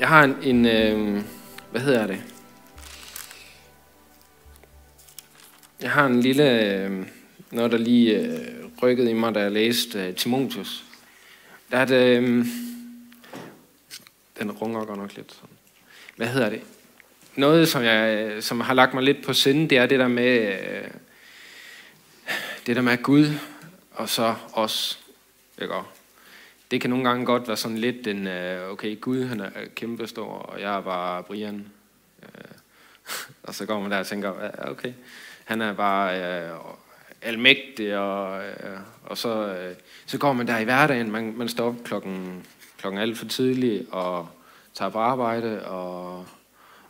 Jeg har hvad hedder det? Jeg har en lille, noget der lige rykkede i mig, da jeg læste Timotheus. Der er det, den runger godt nok lidt sådan. Hvad hedder det? Noget, som har lagt mig lidt på sinde, det er det der med Gud og så os. Ikke? Det kan nogle gange godt være sådan lidt en, okay, Gud han er kæmpestor, og jeg er bare Brian. Og så går man der og tænker, okay, han er bare almægtig, og så går man der i hverdagen, man står op klokken alt for tidligt, og tager på arbejde,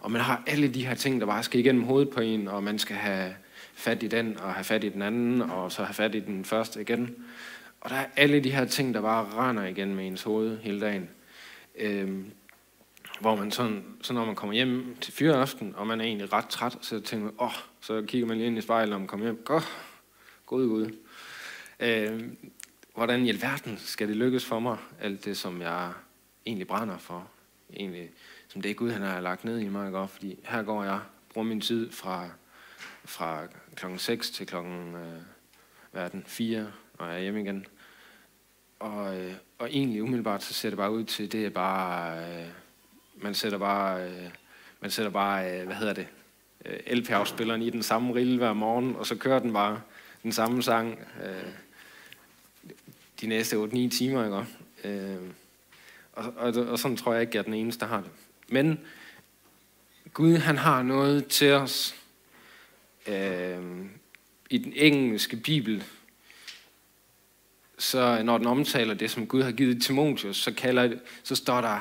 og man har alle de her ting, der bare skal igennem hovedet på en, og man skal have fat i den, og have fat i den anden, og så have fat i den første igen. Og der er alle de her ting, der bare render igen med ens hoved hele dagen. Hvor man så når man kommer hjem til fyreaften, og man er egentlig ret træt, så tænker man, så kigger man lige ind i spejlet, når man kommer hjem. Gud. Hvordan i alverden skal det lykkes for mig, alt det, som jeg egentlig brænder for? Egentlig, som det Gud, han har lagt ned i mig, ikke? Fordi her går jeg, bruger min tid fra klokken 6 til klokken 4, når jeg er hjemme igen. Og egentlig umiddelbart, så ser det bare ud til, det er bare, man sætter bare, hvad hedder det, LP-afspilleren i den samme rille hver morgen, og så kører den bare den samme sang de næste 8-9 timer, ikke? Og sådan tror jeg ikke, at jeg er den eneste, der har det. Men Gud, han har noget til os. I den engelske bibel, så når den omtaler det, som Gud har givet Timotheus, så står der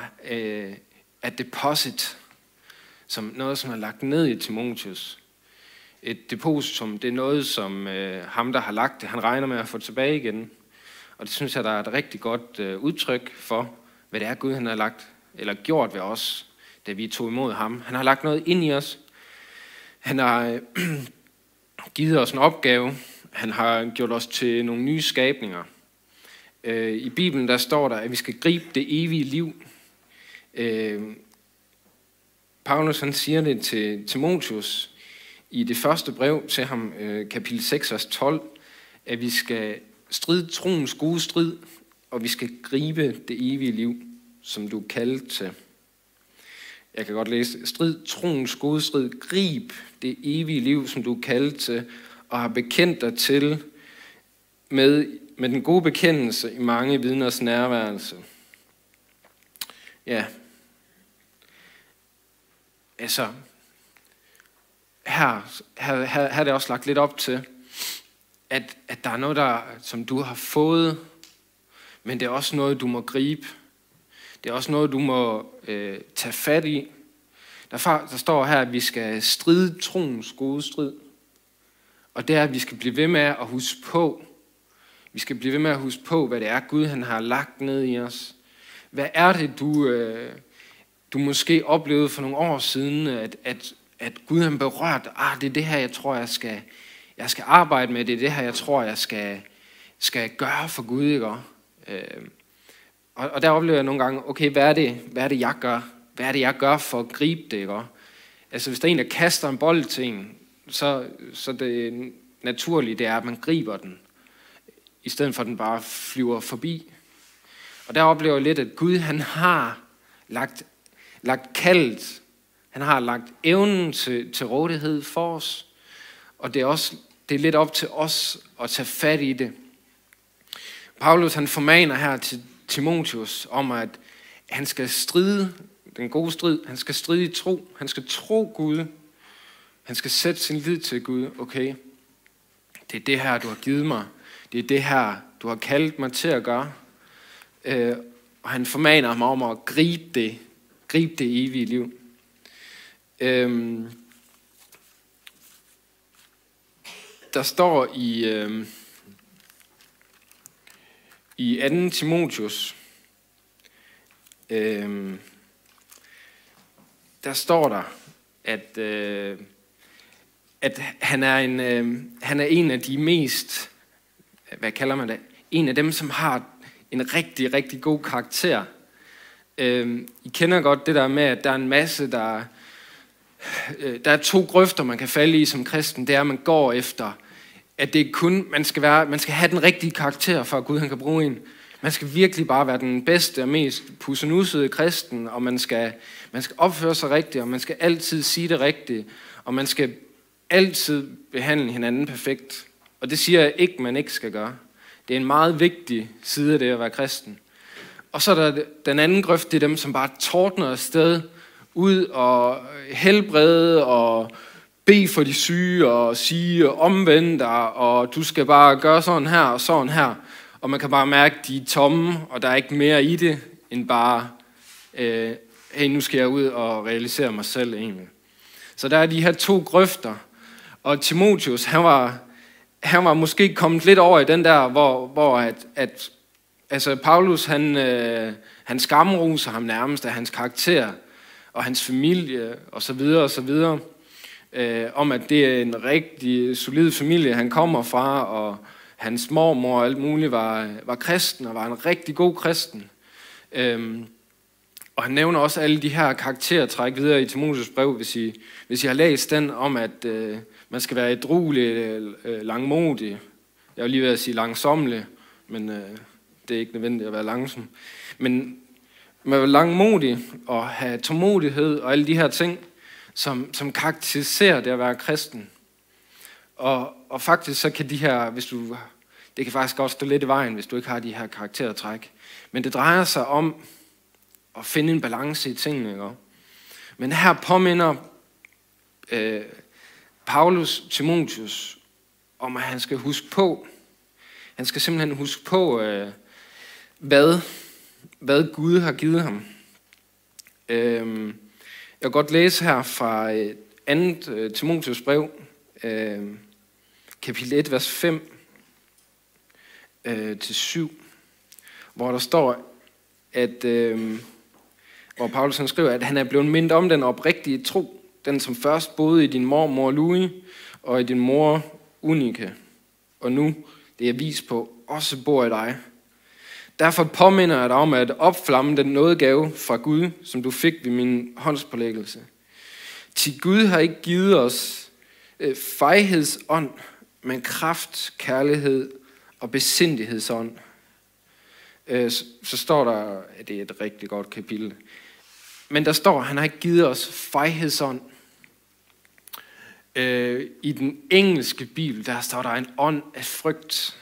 a deposit, som noget, som er lagt ned i Timotheus. Et depositum, det er noget, som ham, der har lagt det, han regner med at få tilbage igen. Og det synes jeg, der er et rigtig godt udtryk for, hvad det er, Gud han har lagt, eller gjort ved os, da vi tog imod ham. Han har lagt noget ind i os. Han har givet os en opgave. Han har gjort os til nogle nye skabninger. I Bibelen der står der, at vi skal gribe det evige liv. Paulus han siger det til Timotheus i det første brev til ham, kapitel 6, vers 12, at vi skal stride troens gode strid, og vi skal gribe det evige liv, som du er kaldet til. Jeg kan godt læse, strid troens gode strid, grib det evige liv, som du er kaldet til, og har bekendt dig til med den gode bekendelse i mange vidners nærværelse. Ja. Altså, her er det også lagt lidt op til, at der er noget, som du har fået, men det er også noget, du må gribe. Det er også noget, du må tage fat i. Der står her, at vi skal stride troens gode strid. Og det er, at vi skal blive ved med at huske på. Vi skal blive ved med at huske på, hvad det er, Gud han har lagt ned i os. Hvad er det, du måske oplevede for nogle år siden, at Gud han berørte, det er det her, jeg tror, jeg skal arbejde med. Det er det her, jeg tror, jeg skal gøre for Gud, ikke? Og der oplever jeg nogle gange, okay, hvad er det, jeg gør? Hvad er det, jeg gør for at gribe det, ikke? Altså, hvis der er en, der kaster en bold til en, så det naturlige, det er, at man griber den, i stedet for at den bare flyver forbi. Og der oplever jeg lidt, at Gud, han har lagt kaldet, han har lagt evnen til rådighed for os, og det er lidt op til os at tage fat i det. Paulus, han formaner her til Timotheus om, at han skal stride den gode strid, han skal stride i tro, han skal tro Gud, han skal sætte sin lid til Gud. Okay, det er det her, du har givet mig, det er det her, du har kaldt mig til at gøre. Og han formaner ham om at gribe det evige liv. Der står i 2. Timotheus, der står der, at han er en af de mest, hvad kalder man det, en af dem, som har en rigtig, rigtig god karakter. I kender godt det der med, at der er en masse, der er 2 grøfter, man kan falde i som kristen. Det er, at man går efter, at det er kun, man skal have den rigtige karakter, for at Gud han kan bruge en. Man skal virkelig bare være den bedste og mest pussenussede kristen, og man skal opføre sig rigtigt, og man skal altid sige det rigtige, og man skal altid behandle hinanden perfekt. Og det siger jeg ikke, man ikke skal gøre. Det er en meget vigtig side af det at være kristen. Og så er der den anden grøft, det er dem, som bare tordner afsted ud og helbrede og bede for de syge og sige omvend dig, og du skal bare gøre sådan her og sådan her. Og man kan bare mærke, at de er tomme, og der er ikke mere i det, end bare, hey, nu skal jeg ud og realisere mig selv egentlig. Så der er de her 2 grøfter, og Timotheus, han var måske kommet lidt over i den der, hvor altså Paulus, han skamroser ham nærmest af hans karakter, og hans familie, og så videre, og så videre. Om at det er en rigtig solid familie, han kommer fra, og hans mormor og alt muligt var kristen, og var en rigtig god kristen. Og han nævner også alle de her karaktertræk videre i Timotheus brev, hvis I har læst den om, at man skal være ædruelig, langmodig. Jeg vil lige ved at sige langsommelig, men det er ikke nødvendigt at være langsom. Men man er langmodig og have tålmodighed og alle de her ting, som karakteriserer det at være kristen. Og faktisk så kan de her, det kan faktisk godt stå lidt i vejen, hvis du ikke har de her karaktertræk. Men det drejer sig om at finde en balance i tingene. Ikke? Men her påminder Paulus Timotheus om, at han skal huske på, han skal simpelthen huske på, hvad Gud har givet ham. Jeg vil godt læse her fra 2. Timotheus brev, kapitel 1, vers 5-7, hvor der står, at hvor Paulus han skriver, at han er blevet mindet om den oprigtige tro, den som først boede i din mormor Louis og i din mor Unike, og nu, det er vist på, også bor i dig. Derfor påminder jeg dig om at opflamme den nådegave fra Gud, som du fik ved min håndspålæggelse. Til Gud har ikke givet os fejhedsånd, men kraft, kærlighed og besindighedsånd. Så står der, at det er et rigtig godt kapitel, men der står, at han har ikke givet os fejhedsånd. I den engelske bibel, der står der en ånd af frygt.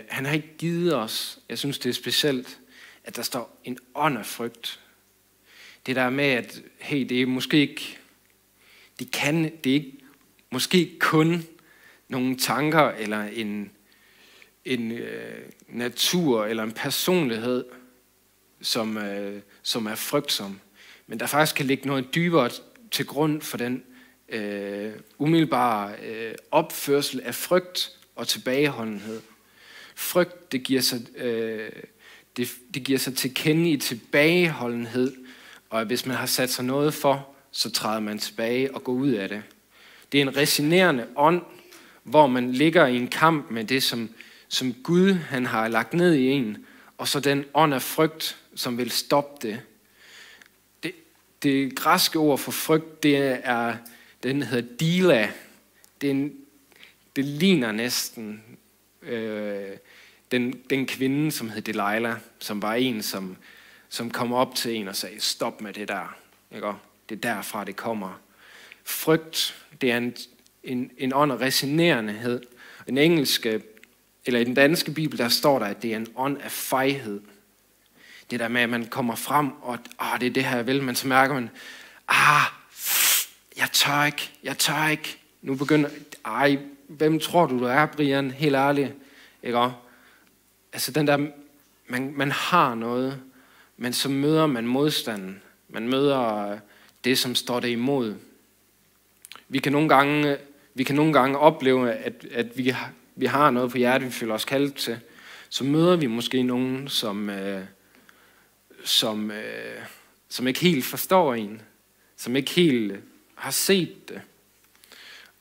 Han har ikke givet os, jeg synes det er specielt, at der står en ånd af frygt. Det der med, at hey, det er måske ikke, det er ikke måske kun nogle tanker, eller en natur, eller en personlighed, som er frygtsom. Men der faktisk kan ligge noget dybere til grund for den umiddelbare opførsel af frygt og tilbageholdenhed. Frygt, det giver sig til kende i tilbageholdenhed, og hvis man har sat sig noget for, så træder man tilbage og går ud af det. Det er en resignerende ånd, hvor man ligger i en kamp med det, som Gud han har lagt ned i en, og så den ånd af frygt, som vil stoppe det. Det græske ord for frygt, den hedder dila. Det ligner næsten den kvinde, som hed Delilah, som var en, som kom op til en og sagde, stop med det der. Ikke? Det er derfra, det kommer. Frygt, det er en ånd af resignerendehed. I den danske bibel, der står der, at det er en ånd af fejhed. Det der med, at man kommer frem, og det er det her, jeg vil, men så mærker man, jeg tør ikke. Nu begynder, hvem tror du er, Brian? Helt ærligt. Ikke? Altså den der, man har noget, men så møder man modstanden. Man møder det, som står det imod. Vi kan nogle gange opleve, at vi har noget på hjertet, vi føler os kaldt til. Så møder vi måske nogen, som ikke helt forstår en, som ikke helt har set det.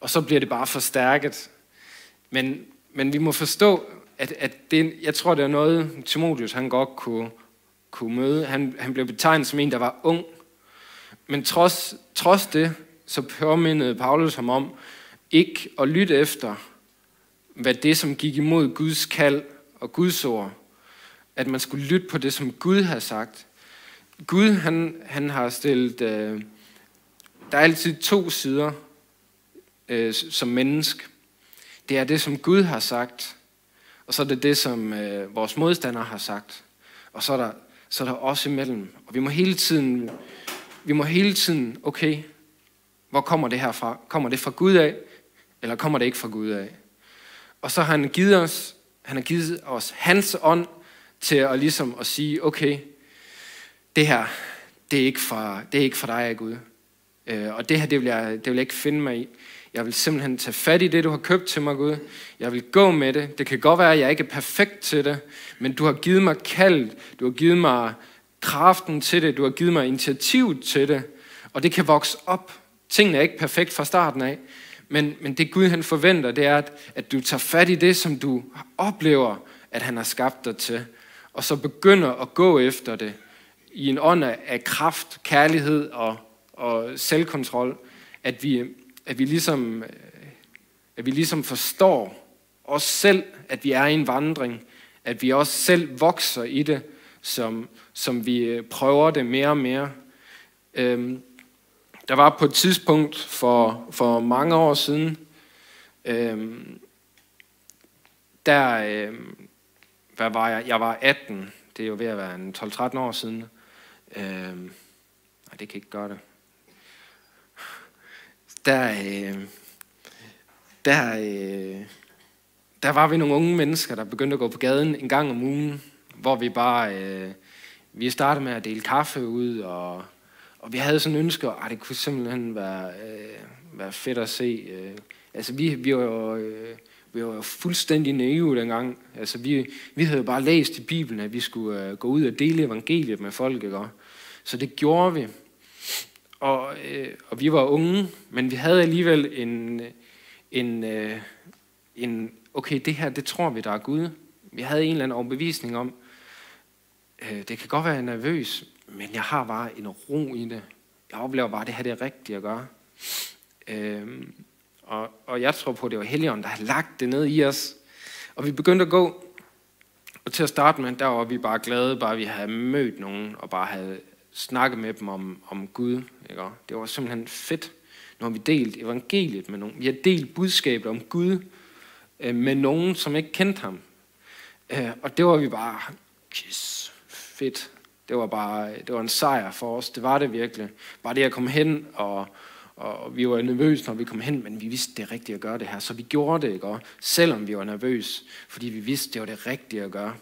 Og så bliver det bare forstærket. Men vi må forstå, at det, jeg tror, det er noget, Timotheus han godt kunne møde. Han blev betegnet som en, der var ung. Men trods det, så påmindede Paulus ham om ikke at lytte efter, hvad det, som gik imod Guds kald og Guds ord, at man skulle lytte på det, som Gud har sagt. Gud, han har stillet, der er altid to sider som menneske. Det er det, som Gud har sagt, og så er det det, som vores modstandere har sagt. Og så er der også imellem. Og vi må hele tiden, okay, hvor kommer det her fra? Kommer det fra Gud af, eller kommer det ikke fra Gud af? Og så har han givet os hans ånd til at sige, okay, det her, det er ikke fra dig, Gud. Og det her, det vil jeg ikke finde mig i. Jeg vil simpelthen tage fat i det, du har købt til mig, Gud. Jeg vil gå med det. Det kan godt være, at jeg ikke er perfekt til det, men du har givet mig kald. Du har givet mig kraften til det. Du har givet mig initiativet til det. Og det kan vokse op. Tingene er ikke perfekt fra starten af. Men det Gud han forventer, det er, at du tager fat i det, som du oplever, at han har skabt dig til. Og så begynder at gå efter det i en ånd af kraft, kærlighed og selvkontrol. At vi ligesom forstår os selv, at vi er i en vandring. At vi også selv vokser i det, som vi prøver det mere og mere. Der var på et tidspunkt for mange år siden, hvad var jeg? Jeg var 18. Det er jo ved at være en 12-13 år siden. Nej, det kan ikke gøre det. Der var vi nogle unge mennesker, der begyndte at gå på gaden en gang om ugen, hvor vi startede med at dele kaffe ud, og vi havde sådan en ønske, at det kunne simpelthen være fedt at se. Altså vi var jo fuldstændig naive dengang. Altså vi havde jo bare læst i Bibelen, at vi skulle gå ud og dele evangeliet med folk, ikke? Så det gjorde vi. Og vi var unge, men vi havde alligevel en okay, det her, det tror vi, der er Gud. Vi havde en eller anden overbevisning om, det kan godt være, jeg er nervøs, men jeg har bare en ro i det. Jeg oplever bare, at det her det er rigtigt at gøre. Og jeg tror på, at det var Helligånden, der har lagt det ned i os. Og vi begyndte at gå, og til at starte med, der var vi bare glade, bare vi havde mødt nogen, og bare havde snakket med dem om Gud. Ikke? Det var simpelthen fedt, når vi delt evangeliet med nogen. Vi har delt budskabet om Gud med nogen, som ikke kendte ham. Og det var vi bare, yes, fedt. Det var en sejr for os. Det var det virkelig. Bare det at komme hen, og vi var nervøse, når vi kom hen, men vi vidste, det er rigtigt at gøre det her. Så vi gjorde det, ikke? Selvom vi var nervøse, fordi vi vidste, det var det rigtige at gøre.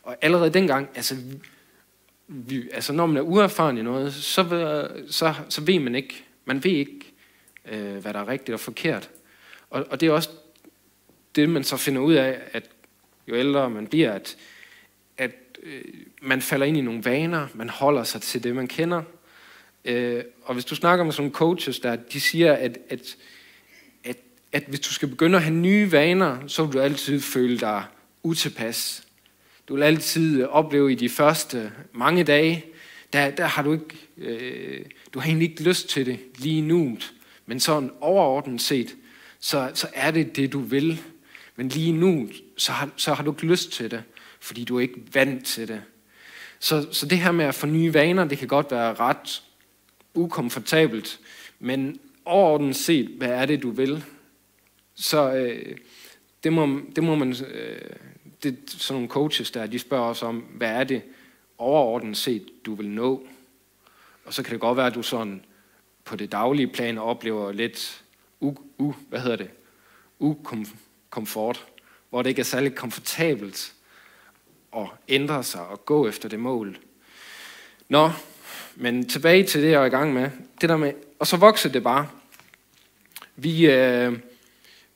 Og allerede dengang, når man er uerfaren i noget, så ved man ikke. Man ved ikke, hvad der er rigtigt og forkert. Og det er også det, man så finder ud af, at jo ældre man bliver, at man falder ind i nogle vaner, man holder sig til det, man kender. Og hvis du snakker med sådan nogle coaches, de siger, at hvis du skal begynde at have nye vaner, så vil du altid føle dig utilpas. Du vil altid opleve i de første mange dage, der har du ikke, du har egentlig ikke lyst til det lige nu, men sådan overordnet set, så er det du vil. Men lige nu, så har du ikke lyst til det, fordi du er ikke vant til det. Så det her med at få nye vaner, det kan godt være ret ukomfortabelt, men overordnet set, hvad er det, du vil? Så det må man, det sådan nogle coaches de spørger os om, hvad er det overordnet set, du vil nå? Og så kan det godt være, at du sådan på det daglige plan oplever lidt ukomfort, hvor det ikke er særlig komfortabelt at ændre sig og gå efter det mål. Nå, men tilbage til det, jeg er i gang med. Det der med, og så voksede det bare.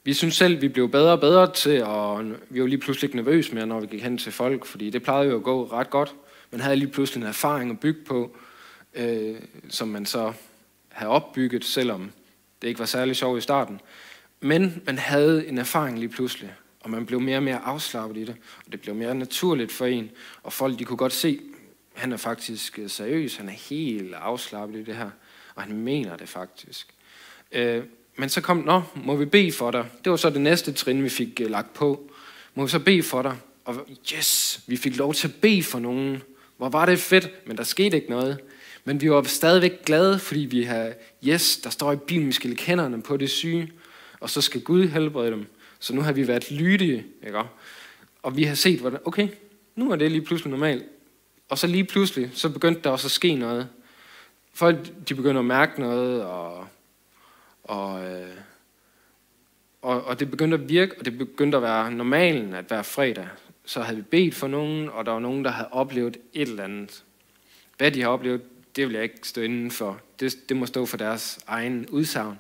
Vi synes selv, vi blev bedre og bedre til, og vi var lige pludselig ikke nervøse mere, når vi gik hen til folk, fordi det plejede jo at gå ret godt. Man havde lige pludselig en erfaring at bygge på, som man så havde opbygget, selvom det ikke var særlig sjovt i starten. Men man havde en erfaring lige pludselig, og man blev mere og mere afslappet i det, og det blev mere naturligt for en, og folk de kunne godt se, Han er faktisk seriøs, han er helt afslappet i det her, og han mener det faktisk. Men så kom, må vi bede for dig? Det var så det næste trin, vi fik lagt på. Må vi så bede for dig? Og yes, vi fik lov til at bede for nogen. Hvor var det fedt, men der skete ikke noget. Men vi var stadigvæk glade, fordi vi har, der står i Bibelen, vi skal lægge hænderne på det syge, og så skal Gud helbrede dem. Så nu har vi været lydige, ikke? Og vi har set, hvordan, okay, nu er det lige pludselig normalt. Og så lige pludselig, så begyndte der også at ske noget. Folk, de begynder at mærke noget, og det begyndte at virke, og det begyndte at være normalen at være fredag. Så havde vi bedt for nogen, og der var nogen, der havde oplevet et eller andet. Hvad de har oplevet, det vil jeg ikke stå inden for. Det må stå for deres egen udsagn.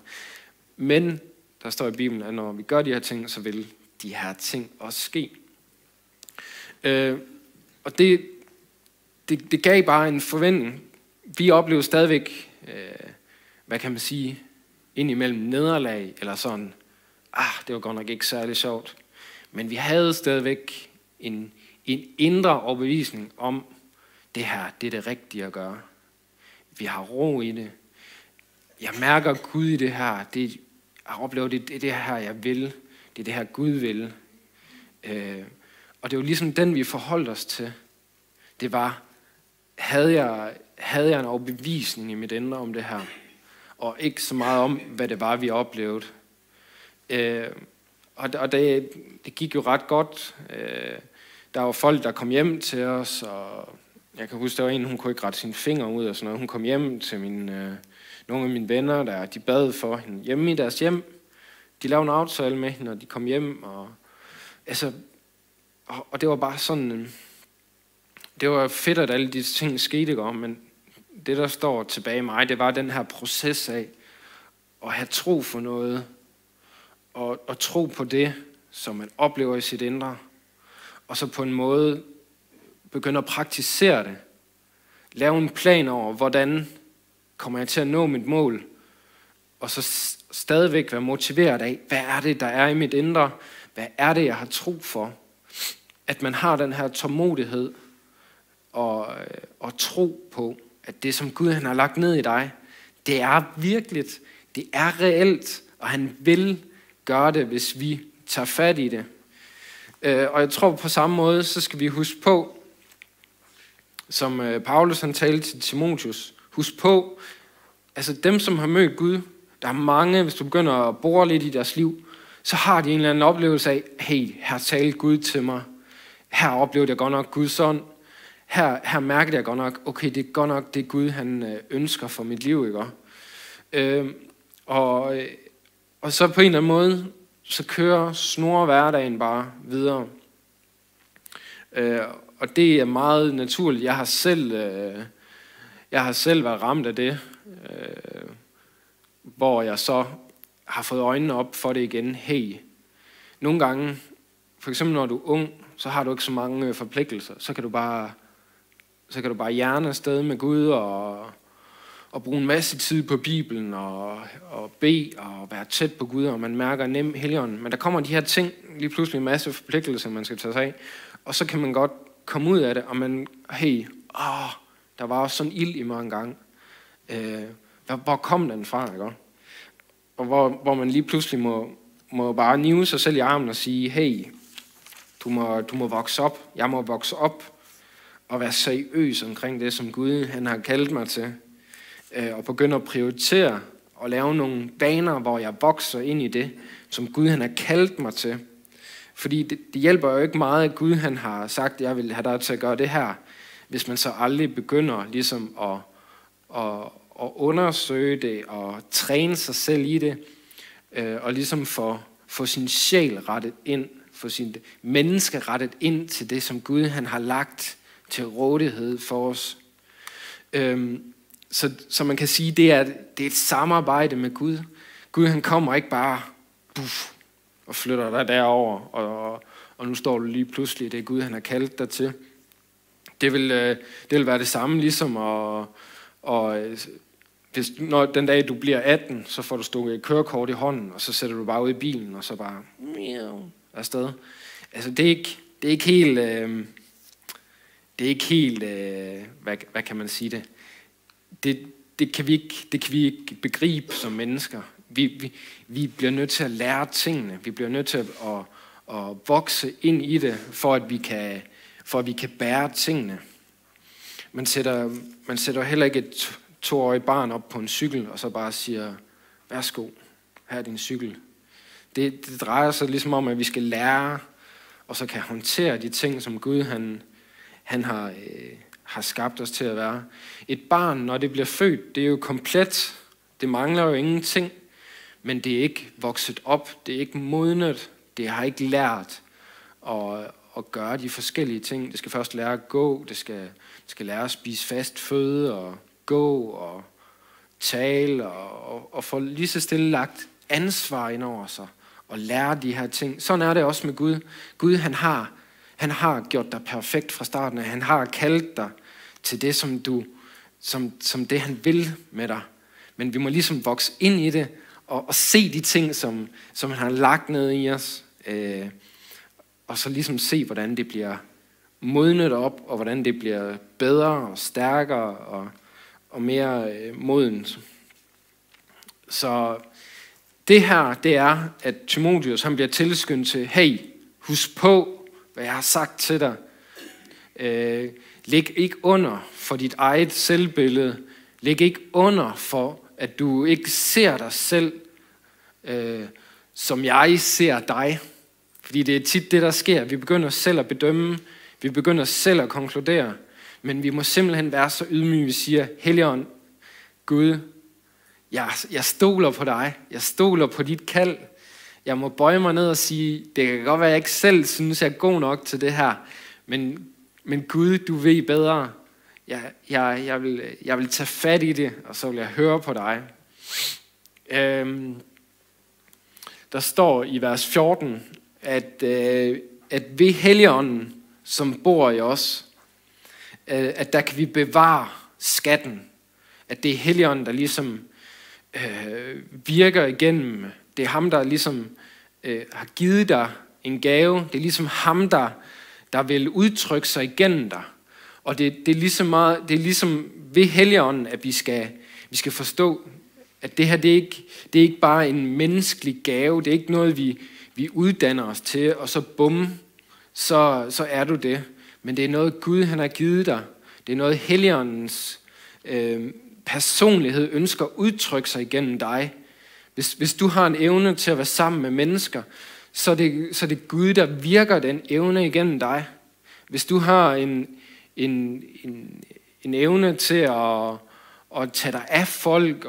Men der står i Bibelen, at når vi gør de her ting, så vil de her ting også ske. Og det gav bare en forventning. Vi oplevede stadigvæk, hvad kan man sige, indimellem nederlag, eller sådan, det var godt nok ikke særlig sjovt. Men vi havde stadigvæk en indre overbevisning om, det her, det er det rigtige at gøre. Vi har ro i det. Jeg mærker Gud i det her. Jeg oplever, det er det her, jeg vil. Det er det her, Gud vil. Og det var ligesom den, vi forholdt os til. Det var, havde jeg en overbevisning i mit indre om det her, og ikke så meget om, hvad det var, vi oplevede. Og det gik jo ret godt. Der var folk, der kom hjem til os, og jeg kan huske, der var en, hun kunne ikke rette sine fingre ud og sådan noget. Hun kom hjem til nogle af mine venner, de bad for hende hjemme i deres hjem. De lavede en aftale med hende, og de kom hjem, og det var bare sådan, det var fedt, at alle de ting skete, men det, der står tilbage i mig, det var den her proces af at have tro for noget, og tro på det, som man oplever i sit indre, og så på en måde begynde at praktisere det. Lave en plan over, hvordan kommer jeg til at nå mit mål, og så stadigvæk være motiveret af, hvad er det, der er i mit indre, hvad er det, jeg har tro for. At man har den her tålmodighed og tro på, at det, som Gud han har lagt ned i dig, det er virkeligt, det er reelt, og han vil gøre det, hvis vi tager fat i det. Og jeg tror på samme måde, så skal vi huske på, som Paulus han talte til Timotheus, husk på, altså dem, som har mødt Gud, der er mange, hvis du begynder at bore lidt i deres liv, så har de en eller anden oplevelse af, hey, her talte Gud til mig. Her oplevede jeg godt nok Guds ånd. Her mærkede jeg godt nok, okay, det er godt nok det Gud, han ønsker for mit liv, ikke? Og så på en eller anden måde, så snurrer hverdagen bare videre. Og det er meget naturligt. Jeg har selv været ramt af det, hvor jeg så har fået øjnene op for det igen. Hey, nogle gange, for eksempel når du er ung, så har du ikke så mange forpligtelser. Så kan du bare hjerne afsted med Gud og bruge en masse tid på Bibelen og bede og være tæt på Gud, og man mærker nem Helligånden. Men der kommer de her ting, lige pludselig en masse forpligtelser, man skal tage sig af. Og så kan man godt komme ud af det, og man, der var også sådan ild i mig engang. Hvor kom den fra, ikke? Og hvor man lige pludselig må bare nive sig selv i armen og sige, hey, du må vokse op, jeg må vokse op og være seriøs omkring det, som Gud han har kaldt mig til. Og begynde at prioritere og lave nogle vaner, hvor jeg vokser ind i det, som Gud han har kaldt mig til. Fordi det hjælper jo ikke meget, at Gud han har sagt, at jeg vil have dig til at gøre det her, hvis man så aldrig begynder ligesom at undersøge det og træne sig selv i det, og ligesom få sin sjæl rettet ind, få sin menneske rettet ind til det, som Gud han har lagt til rådighed for os. Så man kan sige, det er et samarbejde med Gud. Gud han kommer ikke bare og flytter dig derover, og nu står du lige pludselig, det er Gud han har kaldt dig til. Det vil være det samme ligesom når den dag du bliver 18, så får du stukket et kørekort i hånden, og så sætter du bare ud i bilen, og så bare afsted. Altså det er ikke helt det er ikke helt, hvad kan man sige det kan vi ikke begribe som mennesker. Vi bliver nødt til at lære tingene. Vi bliver nødt til at vokse ind i det, for at vi kan bære tingene. Man sætter heller ikke et 2-årigt barn op på en cykel, og så bare siger, værsgo, her er din cykel. Det drejer sig ligesom om, at vi skal lære, og så kan håndtere de ting, som Gud han har skabt os til at være. Et barn, når det bliver født, det er jo komplet. Det mangler jo ingenting, men det er ikke vokset op, det er ikke modnet, det har ikke lært at gøre de forskellige ting. Det skal først lære at gå, det skal lære at spise fast føde, og gå og tale, og få lige så stille lagt ansvar ind over sig, og lære de her ting. Sådan er det også med Gud. Gud, han har gjort dig perfekt fra starten af. Han har kaldt dig til det, som det han vil med dig. Men vi må ligesom vokse ind i det, og se de ting, som han har lagt ned i os. Og så ligesom se, hvordan det bliver modnet op, og hvordan det bliver bedre og stærkere og mere modent. Så det her, det er, at Timotheus han bliver tilskyndet til, hey, husk på, hvad jeg har sagt til dig. Læg ikke under for dit eget selvbillede. Læg ikke under for, at du ikke ser dig selv, som jeg ser dig. Fordi det er tit det, der sker. Vi begynder selv at bedømme. Vi begynder selv at konkludere. Men vi må simpelthen være så ydmyge, vi siger, Helligånd, Gud, jeg stoler på dig. Jeg stoler på dit kald. Jeg må bøje mig ned og sige, det kan godt være, at jeg ikke selv synes, jeg er god nok til det her. Men Gud, du ved bedre. Jeg vil tage fat i det, og så vil jeg høre på dig. Der står i vers 14, at ved Helligånden, som bor i os, at der kan vi bevare skatten. At det er Helligånden, der ligesom virker igennem. Det er ham, der ligesom har givet dig en gave. Det er ligesom ham, der vil udtrykke sig igennem dig. Og det er ligesom ved Helligånden, at vi skal forstå, at det her, det er ikke bare en menneskelig gave. Det er ikke noget, vi uddanner os til, og så bum, så er du det. Men det er noget, Gud han har givet dig. Det er noget, Helligåndens personlighed ønsker at udtrykke sig igennem dig. Hvis du har en evne til at være sammen med mennesker, så er det Gud, der virker den evne igennem dig. Hvis du har en evne til at tage dig af folk,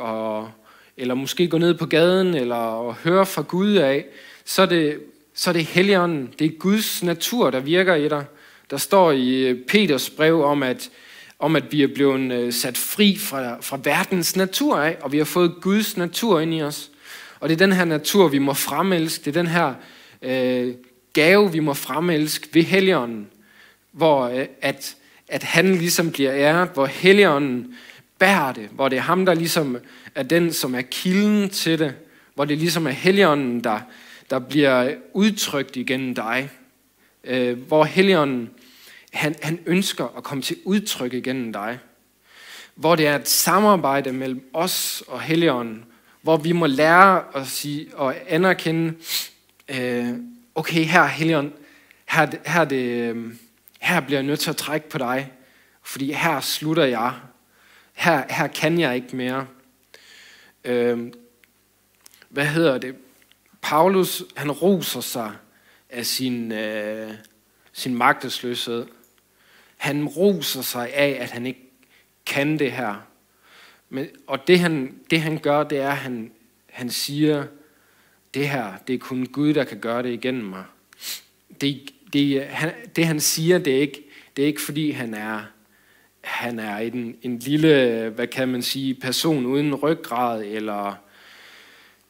eller måske gå ned på gaden, eller høre fra Gud af, så er det Helligånden. Det er Guds natur, der virker i dig. Der står i Peters brev om at vi er blevet sat fri fra verdens natur af, og vi har fået Guds natur ind i os. Og det er den her natur, vi må fremelske. Det er den her gave, vi må fremelske ved Helligånden, hvor at han ligesom bliver æret, hvor Helligånden bærer det, hvor det er ham, der ligesom er den, som er kilden til det, hvor det ligesom er Helligånden, der bliver udtrykt igennem dig, hvor Helligånden han ønsker at komme til udtryk igennem dig, hvor det er et samarbejde mellem os og Helligånden, hvor vi må lære at sige og anerkende, okay, her Helligånd, her bliver jeg nødt til at trække på dig, fordi her slutter jeg. Her kan jeg ikke mere. Paulus, han roser sig af sin magtesløshed. Han roser sig af, at han ikke kan det her. Og det han gør, det er, at han siger, det her, det er kun Gud, der kan gøre det igennem mig. Det han siger, det er ikke fordi han er en lille, hvad kan man sige, person uden ryggrad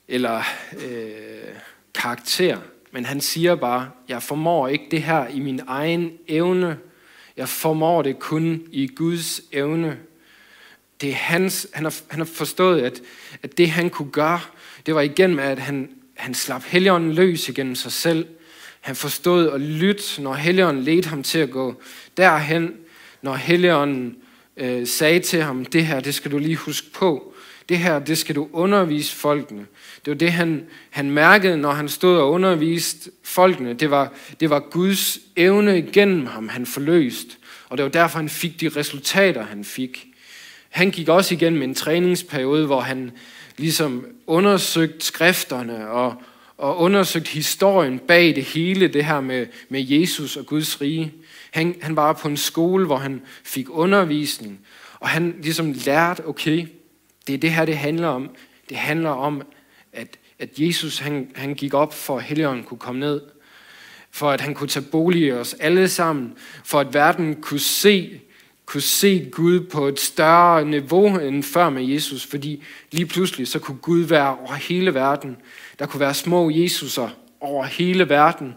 eller karakter. Men han siger bare, jeg formår ikke det her i min egen evne. Jeg formår det kun i Guds evne. Det er han har forstået, at det han kunne gøre, det var igennem, at han slap Helligånden løs igennem sig selv. Han forstod at lytte, når Helligånden ledte ham til at gå derhen, når Helligånden sagde til ham, det her, det skal du lige huske på. Det her, det skal du undervise folkene. Det var det, han mærkede, når han stod og underviste folkene. Det var Guds evne igennem ham, han forløst. Og det var derfor, han fik de resultater, han fik. Han gik også igennem en træningsperiode, hvor han ligesom undersøgte skrifterne og undersøgte historien bag det hele, det her med Jesus og Guds rige. Han var på en skole, hvor han fik undervisning, og han ligesom lærte, okay, det er det her, det handler om. Det handler om, at Jesus han gik op, for at Helligånden kunne komme ned, for at han kunne tage bolig i os alle sammen, for at verden kunne se Gud på et større niveau end før med Jesus, fordi lige pludselig så kunne Gud være over hele verden. Der kunne være små Jesuser over hele verden,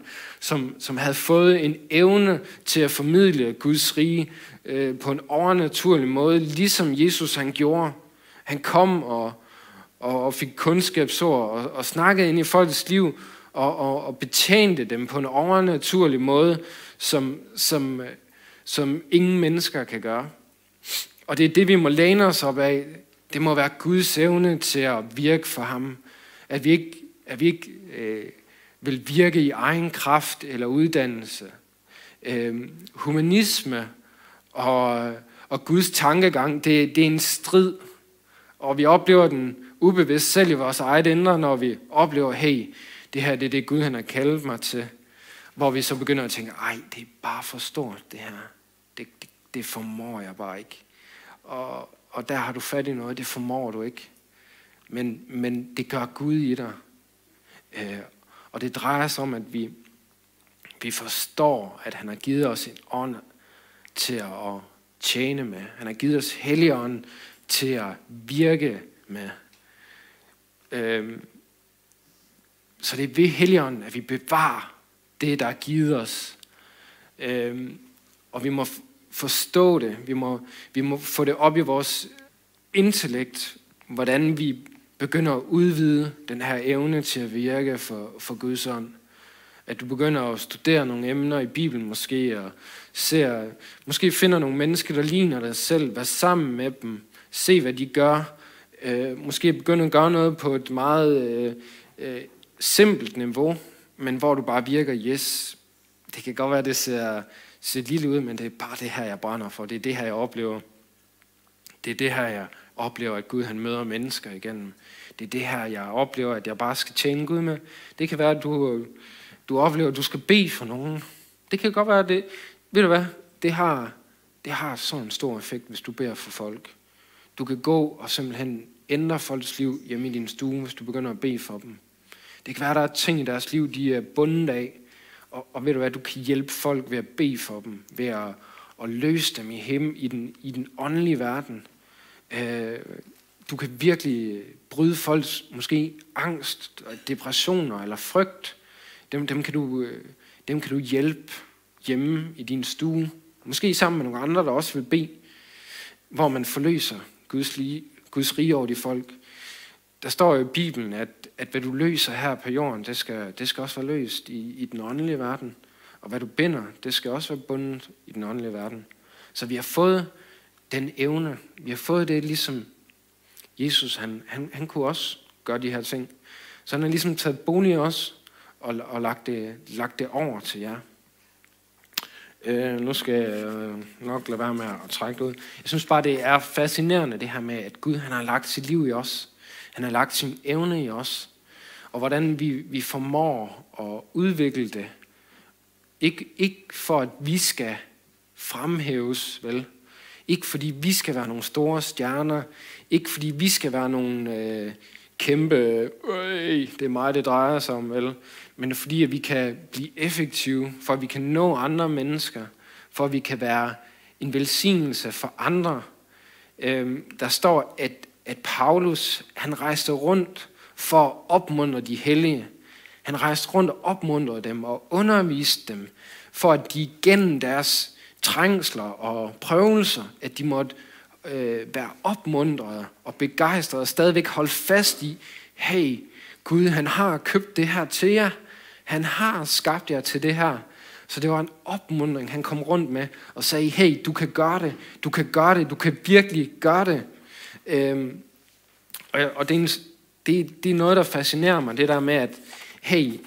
som havde fået en evne til at formidle Guds rige på en overnaturlig måde, ligesom Jesus han gjorde. Han kom og fik kundskabsord og snakkede ind i folks liv og betjente dem på en overnaturlig måde, som ingen mennesker kan gøre. Og det er det, vi må læne os op af. Det må være Guds evne til at virke for ham. At vi ikke vil virke i egen kraft eller uddannelse. Humanisme og Guds tankegang, det er en strid. Og vi oplever den ubevidst selv i vores eget indre, når vi oplever, hey, det her det er det Gud han har kaldet mig til. Hvor vi så begynder at tænke, ej, det er bare for stort det her. Det formår jeg bare ikke. Og der har du fat i noget, det formår du ikke. Men det gør Gud i dig. Og det drejer sig om, at vi forstår, at han har givet os en ånd til at tjene med. Han har givet os Helligånden til at virke med. Så det er ved Helligånden, at vi bevarer det, der er givet os. Og vi må forstå det. Vi må få det op i vores intellekt, hvordan vi begynder at udvide den her evne til at virke for Guds ånd. At du begynder at studere nogle emner i Bibelen måske, og måske finder nogle mennesker, der ligner dig selv, vær sammen med dem, se hvad de gør. Måske begynder at gøre noget på et meget simpelt niveau, men hvor du bare virker, yes, det kan godt være, det ser lille ud, men det er bare det her, jeg brænder for. Det er det her, jeg oplever. Det er det her, jeg oplever, at Gud han møder mennesker igennem. Det er det her, jeg oplever, at jeg bare skal tjene Gud med. Det kan være, at du oplever, at du skal bede for nogen. Det kan godt være, det. Ved du hvad? Det har sådan en stor effekt, hvis du beder for folk. Du kan gå og simpelthen ændre folks liv hjemme i din stue, hvis du begynder at bede for dem. Det kan være, der er ting i deres liv, de er bundet af. Og ved du hvad, du kan hjælpe folk ved at bede for dem, ved at løse dem i den åndelige verden. Du kan virkelig bryde folks måske angst, depressioner eller frygt. Dem kan du hjælpe hjemme i din stue. Måske sammen med nogle andre, der også vil bede, hvor man forløser Guds rige over de folk. Der står jo i Bibelen, at hvad du løser her på jorden, det skal også være løst i den åndelige verden. Og hvad du binder, det skal også være bundet i den åndelige verden. Så vi har fået den evne. Vi har fået det, ligesom Jesus, han kunne også gøre de her ting. Så han har ligesom taget bolig i os og lagt det over til jer. Nu skal jeg nok lade være med at trække det ud. Jeg synes bare, det er fascinerende det her med, at Gud han har lagt sit liv i os. Han har lagt sin evne i os. Og hvordan vi formår at udvikle det. Ikke for, at vi skal fremhæves, vel? Ikke fordi vi skal være nogle store stjerner. Ikke fordi vi skal være nogle kæmpe, det er mig, det drejer sig om, vel? Men fordi at vi kan blive effektive, for at vi kan nå andre mennesker, for at vi kan være en velsignelse for andre. Der står, at Paulus, han rejste rundt for at opmuntre de hellige. Han rejste rundt og opmuntrede dem og underviste dem, for at de gennem deres trængsler og prøvelser, at de måtte være opmuntrede og begejstrede og stadigvæk holde fast i, hey, Gud, han har købt det her til jer. Han har skabt jer til det her. Så det var en opmuntring, han kom rundt med og sagde, hey, du kan gøre det, du kan gøre det, du kan virkelig gøre det. Og det er noget, der fascinerer mig, det der med, at hey,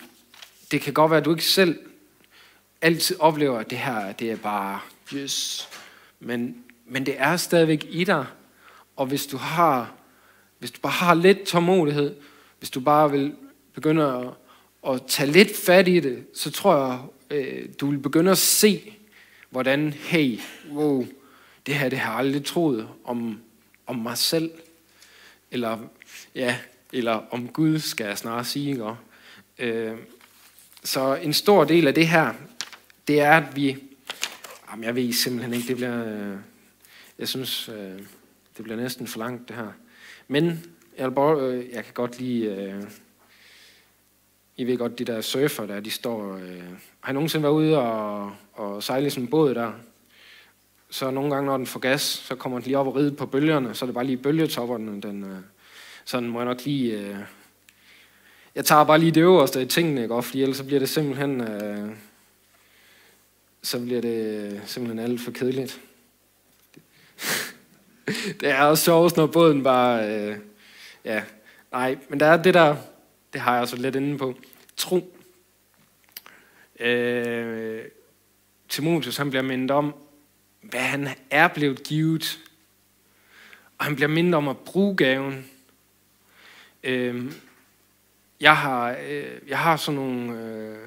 det kan godt være, at du ikke selv altid oplever, at det her, det er bare yes. Men det er stadigvæk i dig, og hvis du bare har lidt tålmodighed, hvis du bare vil begynde at tage lidt fat i det, så tror jeg, du vil begynde at se, hvordan, hey, wow, det her, det har jeg aldrig troet om mig selv, eller om Gud, skal jeg snart sige, ikke? Så en stor del af det her, det er, at jeg ved simpelthen ikke, jeg synes, det bliver næsten for langt, det her. Men jeg kan godt lide, I ved godt, de der surfer der, de står, har I nogensinde været ude og sejle i sådan en båd der? Så nogle gange, når den får gas, så kommer den lige op og ride på bølgerne, så er det bare lige bølgetopperne, sådan må jeg nok lige, jeg tager bare lige det øverste af tingene, ikke? Fordi ellers så bliver det simpelthen alt for kedeligt. Det er også sjovt, når båden bare, men der er det der, det har jeg også lidt inde på, tro. Timotheus, han bliver mindet om, hvad han er blevet givet, og han bliver mindet om at bruge gaven. Jeg har sådan nogle,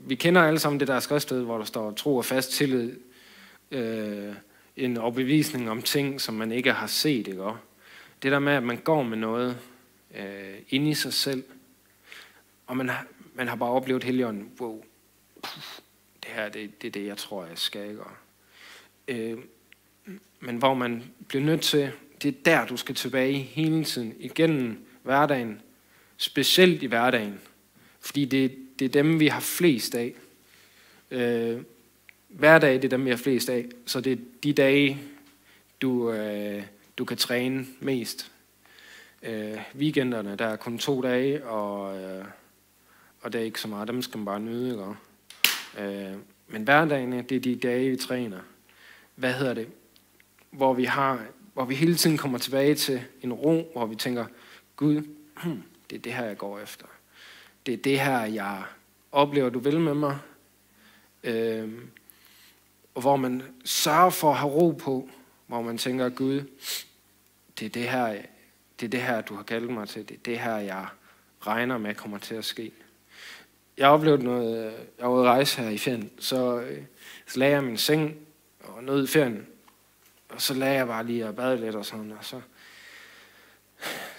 vi kender alle sammen det der skriftsted, hvor der står tro og fast tillid, en overbevisning om ting, som man ikke har set, ikke? Det der med, at man går med noget inde i sig selv, og man har bare oplevet Helligånden, wow, det her, det er det, jeg tror, jeg skal, ikke? Men hvor man bliver nødt til, det er der, du skal tilbage hele tiden, igennem hverdagen, specielt i hverdagen, fordi det er dem, vi har flest af. Hverdag, det er dem, vi har flest af, så det er de dage, du kan træne mest. Weekenderne, der er kun 2 dage, og det er ikke så meget, dem skal man bare nyde, ikke? Men hverdagene, det er de dage, vi træner. Hvor vi hele tiden kommer tilbage til en ro, hvor vi tænker, Gud, det er det her, jeg går efter. Det er det her, jeg oplever, du vil med mig. Og hvor man sørger for at have ro på, hvor man tænker, Gud, det er det her, du har kaldt mig til. Det er det her, jeg regner med, kommer til at ske. Jeg oplevede noget, jeg var ude at rejse her i ferien, så lagde jeg min seng og nød i ferien, og så lagde jeg bare lige og bade lidt og sådan, og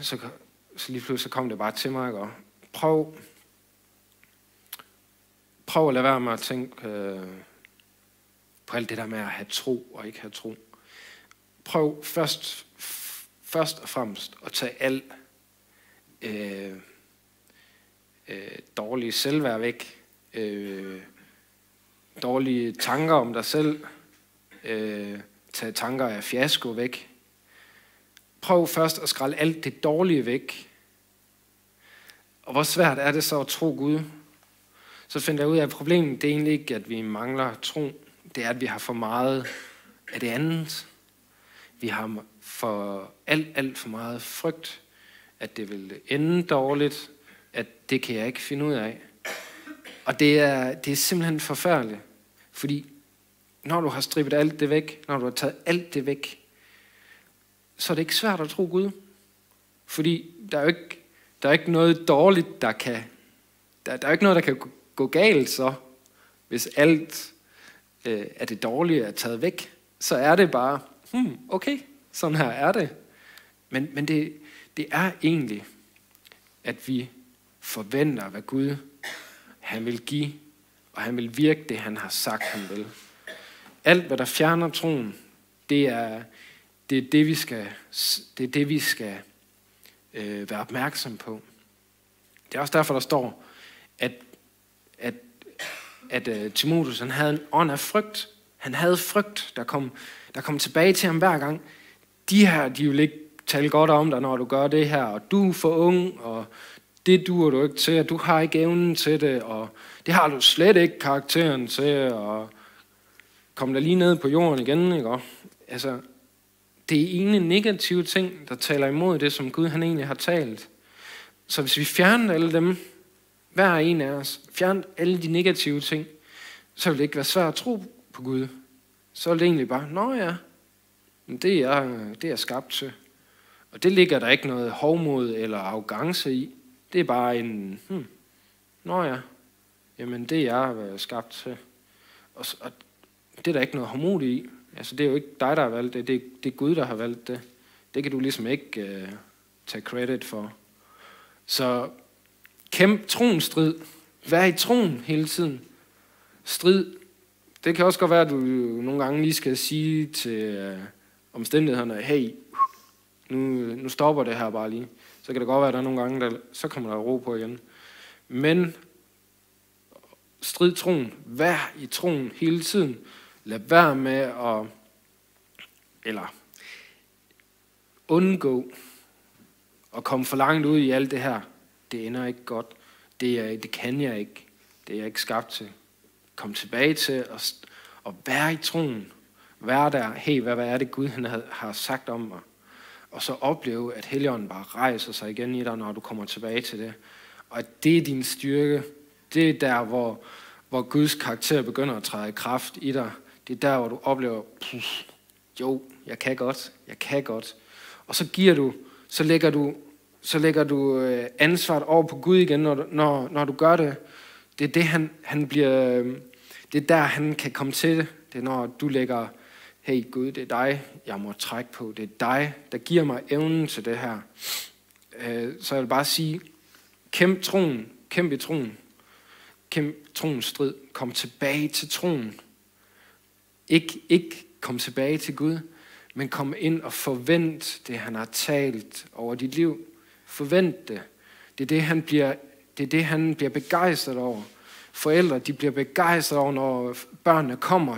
så lige pludselig kom det bare til mig, og prøv at lade være med at tænke på alt det der med at have tro og ikke have tro. Prøv først og fremmest at tage alt dårlige selvværd væk, dårlige tanker om dig selv, tage tanker af fiasko væk. Prøv først at skrælle alt det dårlige væk. Og hvor svært er det så at tro Gud? Så finder jeg ud af, at problemet det er egentlig ikke, at vi mangler tro. Det er, at vi har for meget af det andet. Vi har for alt for meget frygt, at det vil ende dårligt, at det kan jeg ikke finde ud af. Og det er simpelthen forfærdeligt. Fordi når du har strippet alt det væk, når du har taget alt det væk, så er det ikke svært at tro Gud. Fordi der er ikke noget dårligt, der er ikke noget, der kan gå galt så, hvis alt af det dårlige er taget væk. Så er det bare, okay, sådan her er det. Men det er egentlig, at vi forventer, hvad Gud han vil give, og han vil virke det, han har sagt, han vil. Alt, hvad der fjerner troen, det er det, vi skal være opmærksom på. Det er også derfor, der står, at Timotheus han havde en ånd af frygt. Han havde frygt, der kom tilbage til ham hver gang. De her, de vil ikke tale godt om dig, når du gør det her, og du er for ung, og det duer du ikke til, og du har ikke evnen til det, og Det har du slet ikke karakteren til at komme der lige ned på jorden igen, ikke? Altså, det er ene negative ting, der taler imod det, som Gud han egentlig har talt. Så hvis vi fjerner alle dem, hver en af os, fjerner alle de negative ting, så vil det ikke være svært at tro på Gud. Så er det egentlig bare, nå ja, det er jeg skabt til. Og det ligger der ikke noget hovmod eller arrogance i. Det er bare en, nå ja, jamen det er jeg skabt til. Og det er der ikke noget hovmod i. Altså det er jo ikke dig, der har valgt det. Det er Gud, der har valgt det. Det kan du ligesom ikke tage credit for. Så kæmp troens strid. Vær i troen hele tiden. Strid. Det kan også godt være, at du nogle gange lige skal sige til omstændighederne, hey, nu stopper det her bare lige. Så kan det godt være, at der er nogle gange, så kommer der ro på igen. Men strid troen. Vær i troen hele tiden. Lad være med at undgå at komme for langt ud i alt det her. Det ender ikke godt. Det kan jeg ikke. Det er jeg ikke skabt til. Kom tilbage til at være i troen. Være der. Hey, hvad er det Gud han har sagt om mig? Og så opleve, at Helligånden bare rejser sig igen i dig, når du kommer tilbage til det. Og at det er din styrke. Det er der, hvor Guds karakter begynder at træde i kraft i dig. Det er der, hvor du oplever, jo, jeg kan godt. Og så lægger du ansvaret over på Gud igen, når du gør det. Det er det, han bliver, det er der, han kan komme til det. Det er, når du lægger, hey Gud, det er dig, jeg må trække på. Det er dig, der giver mig evnen til det her. Så jeg vil bare sige, kæmp i troen. Kæmp troens strid. Kom tilbage til troen. Ikke kom tilbage til Gud, men kom ind og forvent det, han har talt over dit liv. Forvent det. Det er det, han bliver begejstret over. Forældre, de bliver begejstret over, når børnene kommer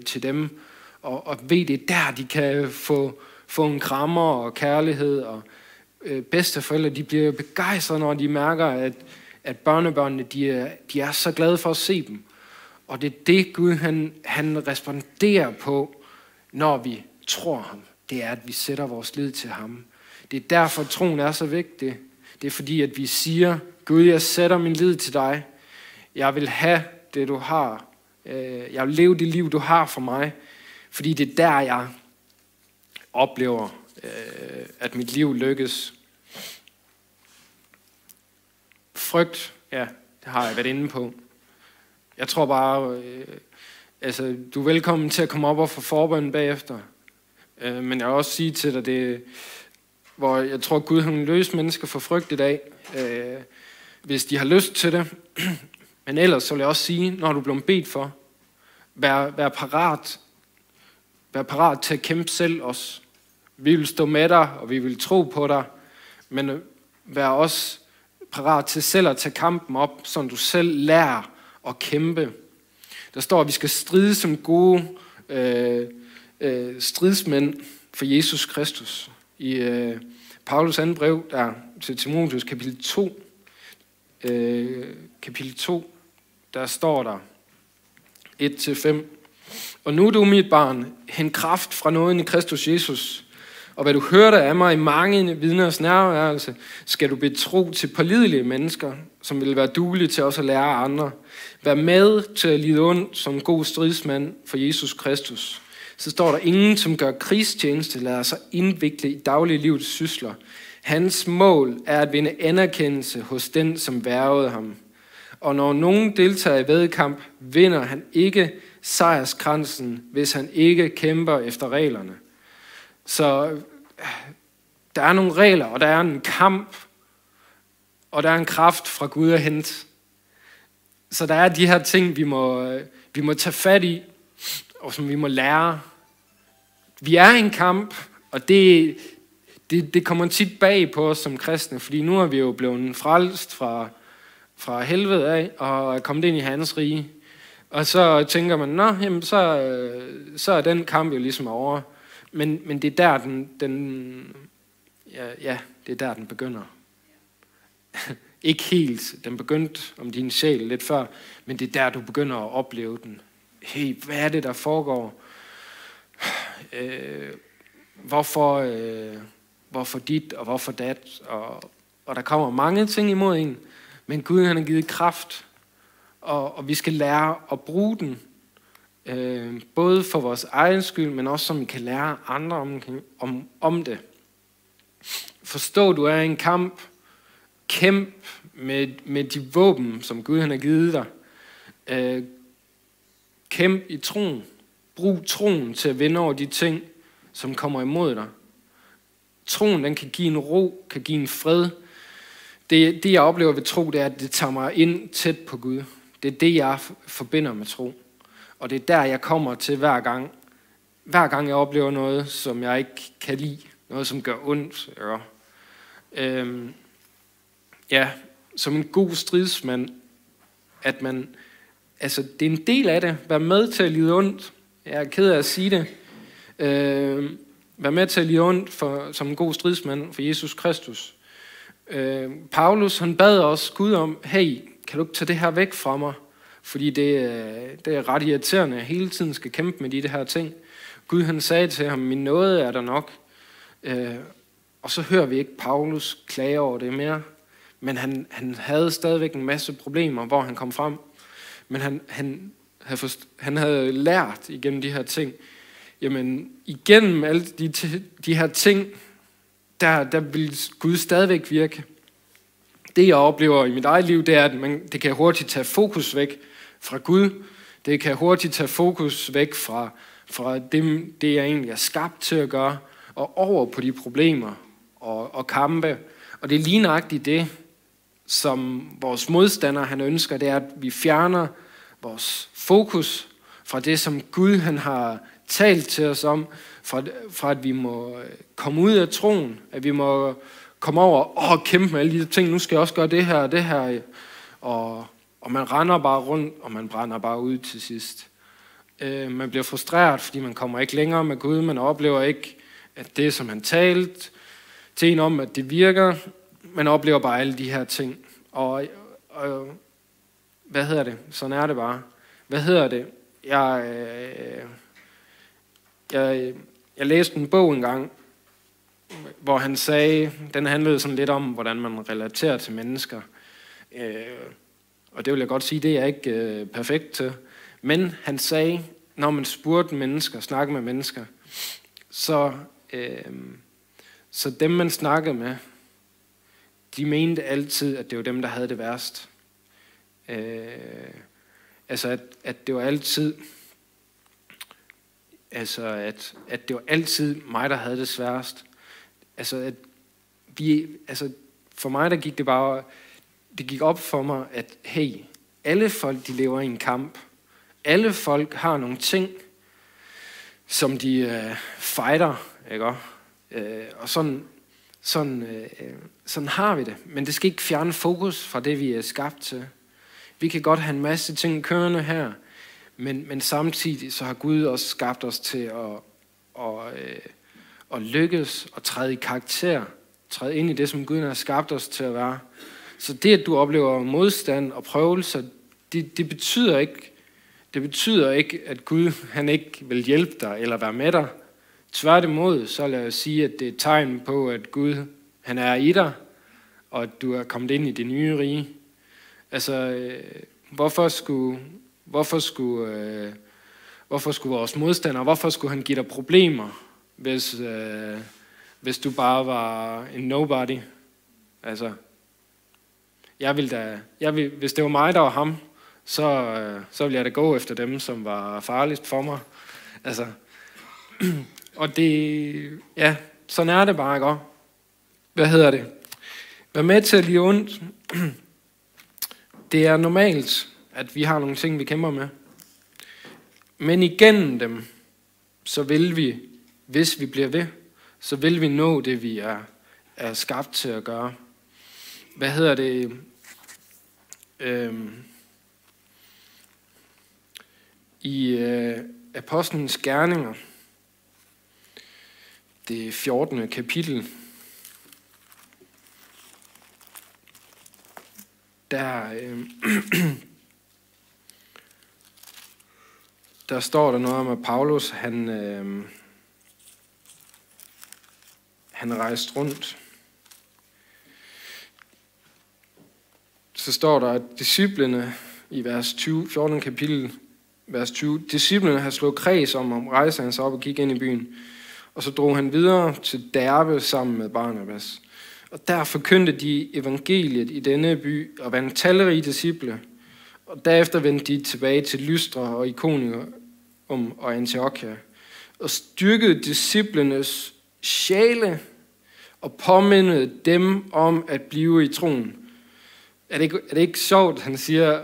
til dem, og ved det der, de kan få en krammer og kærlighed, og bedsteforældre, de bliver begejstret, når de mærker, at børnebørnene, de er så glade for at se dem. Og det er det, Gud han responderer på, når vi tror ham. Det er, at vi sætter vores lid til ham. Det er derfor, troen er så vigtig. Det er fordi, at vi siger, Gud, jeg sætter min lid til dig. Jeg vil have det, du har. Jeg vil leve det liv, du har for mig. Fordi det er der, jeg oplever, at mit liv lykkes. Frygt, ja, det har jeg været inde på. Jeg tror bare, du er velkommen til at komme op og få forbøn bagefter. Men jeg vil også sige til dig, det, hvor jeg tror, Gud har løst mennesker for frygt i dag, hvis de har lyst til det. Men ellers så vil jeg også sige, når du bliver bedt for, vær parat. Vær parat til at kæmpe selv også. Vi vil stå med dig, og vi vil tro på dig, men vær også parat til selv at tage kampen op, så du selv lærer at kæmpe. Der står, at vi skal stride som gode stridsmænd for Jesus Kristus. I Paulus andet brev der, til Timotheus kapitel 2, der står der 1-5. Og nu du, mit barn, hent kraft fra nåden i Kristus Jesus, og hvad du hørte af mig i mange vidners nærværelse, skal du betro til pålidelige mennesker, som vil være duelige til også at lære andre. Vær med til at lide ondt som god stridsmand for Jesus Kristus. Så står der, ingen som gør krigstjeneste lader sig indvikle i daglige livets sysler. Hans mål er at vinde anerkendelse hos den, som hvervede ham. Og når nogen deltager i væddekamp, vinder han ikke sejrskransen, hvis han ikke kæmper efter reglerne. Så der er nogle regler, og der er en kamp, og der er en kraft fra Gud at hente. Så der er de her ting, vi må tage fat i, og som vi må lære. Vi er i en kamp, og det kommer tit bag på os som kristne, fordi nu er vi jo blevet frelst fra helvede af, og er kommet ind i hans rige. Og så tænker man, nå, jamen, så er den kamp jo ligesom over. Men det er der, det er der, den begynder. Ikke helt. Den begyndte om din sjæl lidt før, men det er der, du begynder at opleve den. Hey, hvad er det, der foregår? Hvorfor dit, og hvorfor dat? Og der kommer mange ting imod en, men Gud han har givet kraft, og vi skal lære at bruge den, både for vores egen skyld, men også så vi kan lære andre om det. Forstå, du er i en kamp. Kæmp med de våben, som Gud han har givet dig. Kæmp i troen. Brug troen til at vinde over de ting, som kommer imod dig. Troen, den kan give en ro, kan give en fred. Det jeg oplever ved tro, det er, at det tager mig ind tæt på Gud. Det er det, jeg forbinder med tro. Og det er der, jeg kommer til hver gang. Hver gang jeg oplever noget, som jeg ikke kan lide. Noget, som gør ondt. Som en god stridsmand, at man, altså det er en del af det. Vær med til at lide ondt. Jeg er ked af at sige det. Vær med til at lide ondt som en god stridsmand for Jesus Kristus. Paulus, han bad også Gud om, hey, kan du ikke tage det her væk fra mig? Fordi det er ret irriterende, at jeg hele tiden skal kæmpe med de her ting. Gud, han sagde til ham, min nåde er der nok. Og så hører vi ikke Paulus klage over det mere. Men han havde stadigvæk en masse problemer, hvor han kom frem. Men han havde lært igennem de her ting. Jamen, igennem alle de her ting, der vil Gud stadigvæk virke. Det jeg oplever i mit eget liv, det er, at det kan hurtigt tage fokus væk fra Gud. Det kan hurtigt tage fokus væk fra det jeg egentlig er skabt til at gøre, og over på de problemer og kampe. Og det er lige nøjagtigt det, som vores modstander han ønsker, det er, at vi fjerner vores fokus fra det, som Gud han har talt til os om, fra at vi må komme ud af troen, at vi må komme over og kæmpe med alle de ting, nu skal jeg også gøre det her og det her, og man render bare rundt, og man brænder bare ud til sidst. Man bliver frustreret, fordi man kommer ikke længere med Gud, man oplever ikke, at det, som han talte til en om, at det virker, man oplever bare alle de her ting. Og hvad hedder det? Sådan er det bare. Hvad hedder det? Jeg læste en bog engang, hvor han sagde, den handlede sådan lidt om, hvordan man relaterer til mennesker. Og det vil jeg godt sige, det er jeg ikke perfekt til. Men han sagde, når man spurgte mennesker, snakkede med mennesker, så dem man snakkede med, de mente altid, at det var dem, der havde det værst. At det var altid, at det var altid mig, der havde det sværest. For mig, der gik det bare, det gik op for mig, at hey, alle folk, de lever i en kamp. Alle folk har nogle ting, som de fighter, ikke? Og sådan har vi det. Men det skal ikke fjerne fokus fra det, vi er skabt til. Vi kan godt have en masse ting kørende her, men samtidig så har Gud også skabt os til at lykkes og træde i karakter, træde ind i det, som Gud har skabt os til at være. Så det, at du oplever modstand og prøvelser, det betyder ikke, at Gud han ikke vil hjælpe dig eller være med dig. Tværtimod, så vil jeg sige, at det er et tegn på, at Gud han er i dig, og at du er kommet ind i det nye rige. Hvorfor skulle vores modstander, hvorfor skulle han give dig problemer, hvis du bare var en nobody? Hvis det var mig, der var ham, så ville jeg da gå efter dem, som var farligst for mig. Og det, ja, sådan er det bare, ikke? Hvad hedder det? Vær med til at lide ondt. Det er normalt, at vi har nogle ting, vi kæmper med. Men igennem dem, så vil vi, hvis vi bliver ved, så vil vi nå det, vi er skabt til at gøre. Hvad hedder det? I Apostlenes Gerninger, det 14. kapitel, der står der noget om, at Paulus, han rejste rundt. Så står der, at disciplene i vers 20, 14. kapitel, vers 20, disciplene havde slået kreds om rejse han sig op og gik ind i byen. Og så drog han videre til Derbe sammen med Barnabas. Og der forkyndte de evangeliet i denne by og vandt talrige disciple. Og derefter vendte de tilbage til Lystra og Ikonium og Antiochia. Og styrkede disciplenes sjæle og påmindede dem om at blive i troen. Er det ikke sjovt, han siger,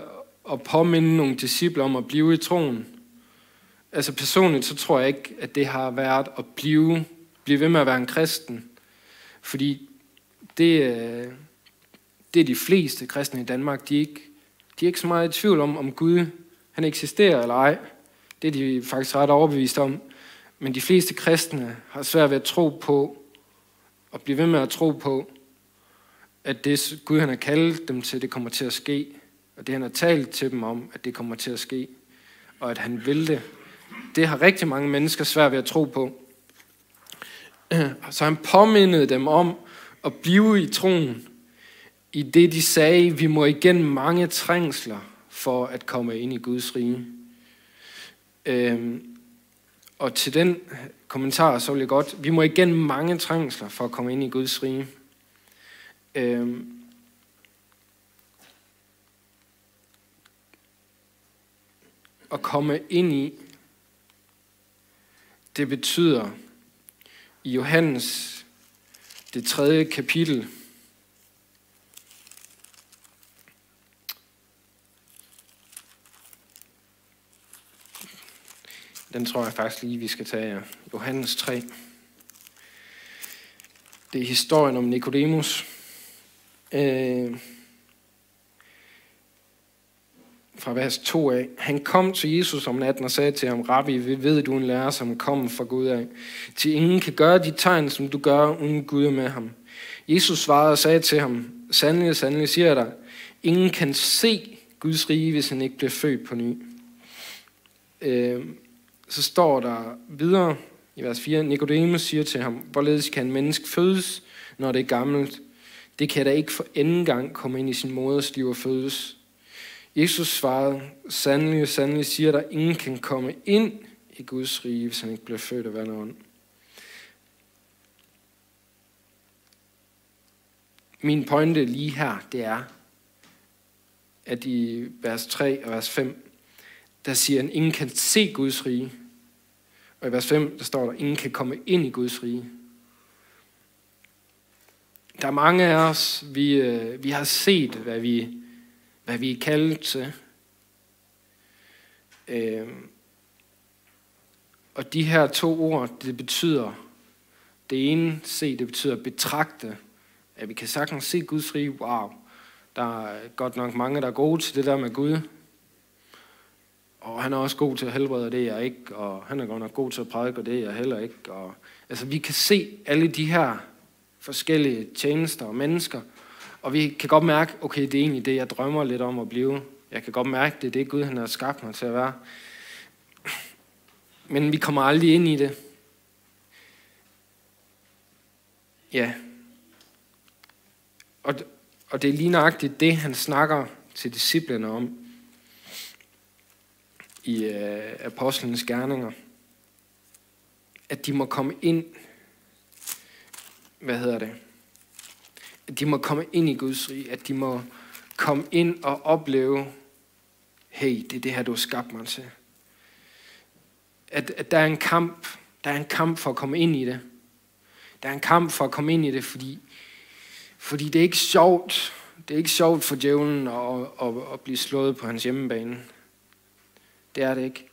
at påminde nogle disciple om at blive i troen? Altså personligt, så tror jeg ikke, at det har været at blive ved med at være en kristen. Fordi det er de fleste kristne i Danmark, de er ikke så meget i tvivl om Gud, han eksisterer eller ej. Det er de faktisk ret overbevist om. Men de fleste kristne har svært ved at tro på, og blive ved med at tro på, at det Gud han har kaldt dem til, det kommer til at ske. Og det han har talt til dem om, at det kommer til at ske. Og at han vil det. Det har rigtig mange mennesker svært ved at tro på. Så han påmindede dem om at blive i troen. I det de sagde, vi må igennem mange trængsler for at komme ind i Guds rige. Og til den kommentar så vil jeg godt, vi må igennem mange trængsler for at komme ind i Guds rige. At komme ind i, det betyder i Johannes, det 3. kapitel, den tror jeg faktisk lige, vi skal tage. Johannes 3. Det er historien om Nikodemus. Fra vers 2 af. Han kom til Jesus om natten og sagde til ham, Rabbi, vi ved, du er en lærer, som kommer fra Gud af. Til ingen kan gøre de tegn, som du gør, uden Gud er med ham. Jesus svarede og sagde til ham, sandelig, sandelig siger jeg dig, ingen kan se Guds rige, hvis han ikke bliver født på ny. Så står der videre i vers 4, Nikodemus siger til ham, hvorledes kan en menneske fødes, når det er gammelt? Det kan da ikke for anden gang komme ind i sin moders liv og fødes. Jesus svarede, sandelig, sandelig siger der, ingen kan komme ind i Guds rige, hvis han ikke bliver født af vand og ånd. Min pointe lige her, det er, at i vers 3 og vers 5, der siger han, ingen kan se Guds rige. Og i vers 5, der står der, ingen kan komme ind i Guds rige. Der er mange af os, vi har set, hvad vi er kaldet til. Og de her 2 ord, det betyder, det ene se, det betyder betragte. At vi kan sagtens se Guds rige. Wow, der er godt nok mange, der er gode til det der med Gud. Og han er også god til at helbrede, det er jeg ikke. Og han er godt nok god til at prædike, og det er jeg heller ikke. Og, altså vi kan se alle de her forskellige tjenester og mennesker. Og vi kan godt mærke, okay, det er egentlig det, jeg drømmer lidt om at blive. Jeg kan godt mærke, det er det, Gud han har skabt mig til at være. Men vi kommer aldrig ind i det. Ja. Og det er lige nøjagtigt det, han snakker til disciplene om i apostlenes gerninger. At de må komme ind, at de må komme ind i Guds rige, at de må komme ind og opleve, hey, det er det her, du har skabt mig til. At der er en kamp for at komme ind i det. Der er en kamp for at komme ind i det, fordi det er ikke sjovt. Det er ikke sjovt for djævlen at blive slået på hans hjemmebane. Det er det ikke.